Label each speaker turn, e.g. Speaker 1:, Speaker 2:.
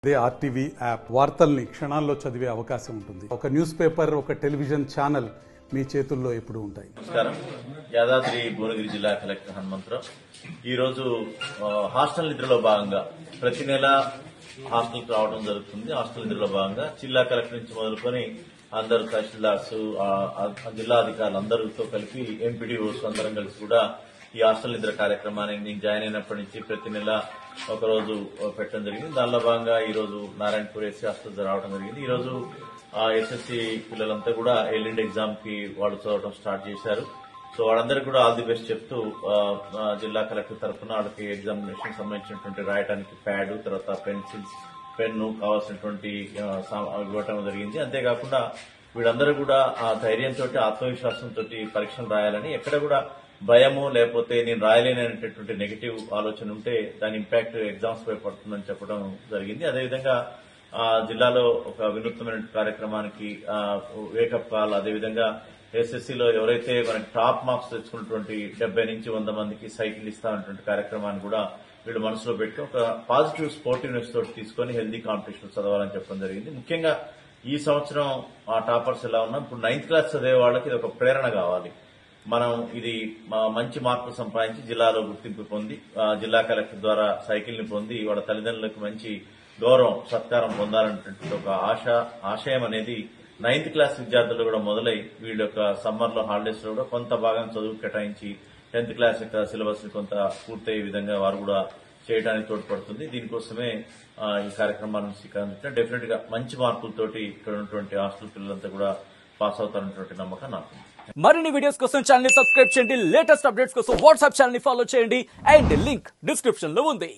Speaker 1: అదే RTV app వార్తల్ని క్షణాల్లో చదివే అవకాశం ఉంటుంది. ఒక న్యూస్ పేపర్, ఒక టెలివిజన్ ఛానల్ మీ చేతుల్లో ఎప్పుడు ఉంటాయి.
Speaker 2: నమస్కారం. యాదాద్రి భువనగిరి జిల్లా కలెక్టర్ హనుమంతరావు. ఈరోజు హాస్టల్ నిద్రలో భాగంగా ప్రతి నెల హాస్టల్కి రావడం జరుగుతుంది. హాస్టల్ నిద్రలో భాగంగా జిల్లా కలెక్టర్ నుంచి మొదలుకొని అందరు తహసీల్దార్స్, జిల్లా అధికారులు అందరితో కలిపి ఎంపీడీఓస్ అందరం కలిసి కూడా ఈ హాస్టల్ నిద్ర కార్యక్రమాన్ని నేను జాయిన్ అయినప్పటి నుంచి ప్రతి నెల ఒక రోజు పెట్టడం జరిగింది. దానిలో భాగంగా ఈ రోజు నారాయణపూర్ ఎస్సీ హాస్టల్ రావడం జరిగింది. ఈ రోజు ఎస్ఎస్సీ పిల్లలంతా కూడా ఎల్లుండి ఎగ్జామ్ కి వాళ్ళు చదవడం స్టార్ట్ చేశారు. సో వాళ్ళందరికీ కూడా ఆల్ ది బెస్ట్ చెప్తూ జిల్లా కలెక్టర్ తరఫున వాళ్ళకి ఎగ్జామినేషన్ సంబంధించినటువంటి రాయడానికి ప్యాడ్, తర్వాత పెన్సిల్స్, పెన్ను కావాల్సినటువంటి ఇవ్వటం జరిగింది. అంతేకాకుండా వీళ్ళందరూ కూడా ఆ ధైర్యంతో, ఆత్మవిశ్వాసంతో పరీక్షలు రాయాలని, ఎక్కడ కూడా భయము లేకపోతే నేను రాయలేననేటటువంటి నెగిటివ్ ఆలోచన ఉంటే దాని ఇంపాక్ట్ ఎగ్జామ్స్ పై పడుతుందని చెప్పడం జరిగింది. అదేవిధంగా జిల్లాలో ఒక వినూత్నమైన కార్యక్రమానికి వేకప్ కాల్, అదేవిధంగా ఎస్ఎస్సీలో ఎవరైతే మనకి టాప్ మార్క్స్ తెచ్చుకున్నటువంటి 70 నుంచి 100 మందికి సైకిల్ ఇస్తామన్నటువంటి కార్యక్రమాన్ని కూడా వీళ్ళు మనసులో పెట్టి ఒక పాజిటివ్ స్పోర్టివ్నెస్ తోటి తీసుకుని హెల్దీ కాంపిటీషన్ చదవాలని చెప్పడం జరిగింది. ముఖ్యంగా ఈ సంవత్సరం ఆ టాపర్స్ ఎలా ఉన్నా ఇప్పుడు 9th క్లాస్ చదివే వాళ్ళకి ఇది ఒక ప్రేరణ కావాలి. మనం ఇది మంచి మార్కులు సంపాదించి జిల్లాలో గుర్తింపు పొంది జిల్లా కలెక్టర్ ద్వారా సైకిల్ ని పొంది వాళ్ళ తల్లిదండ్రులకు మంచి గౌరవం, సత్కారం పొందాలనేటువంటి ఒక ఆశయం అనేది 9th క్లాస్ విద్యార్థులు కూడా మొదలై వీళ్ళ యొక్క సమ్మర్ లో హాలిడేస్ లో కూడా కొంత భాగం చదువు కేటాయించి 10th క్లాస్ యొక్క సిలబస్ ని కొంత పూర్తయ్యే విధంగా వారు కూడా చేయడానికి తోడ్పడుతుంది. దీనికోసమే ఈ కార్యక్రమాలను స్వీకరించడం డెఫినెట్ గా మంచి మార్కులతోటి ఇక్కడ ఉన్నటువంటి హాస్టల్ పిల్లలంతా కూడా పాస్ అవుతారన్నటువంటి నమ్మకం నాకు.
Speaker 3: మరిన్ని వీడియోస్ కోసం ఛానల్ ని సబ్స్క్రైబ్ చేయండి. లేటెస్ట్ అప్డేట్స్ కోసం వాట్సాప్ ఛానల్ ని ఫాలో చేయండి. అండ్ లింక్ డిస్క్రిప్షన్ లో ఉంది.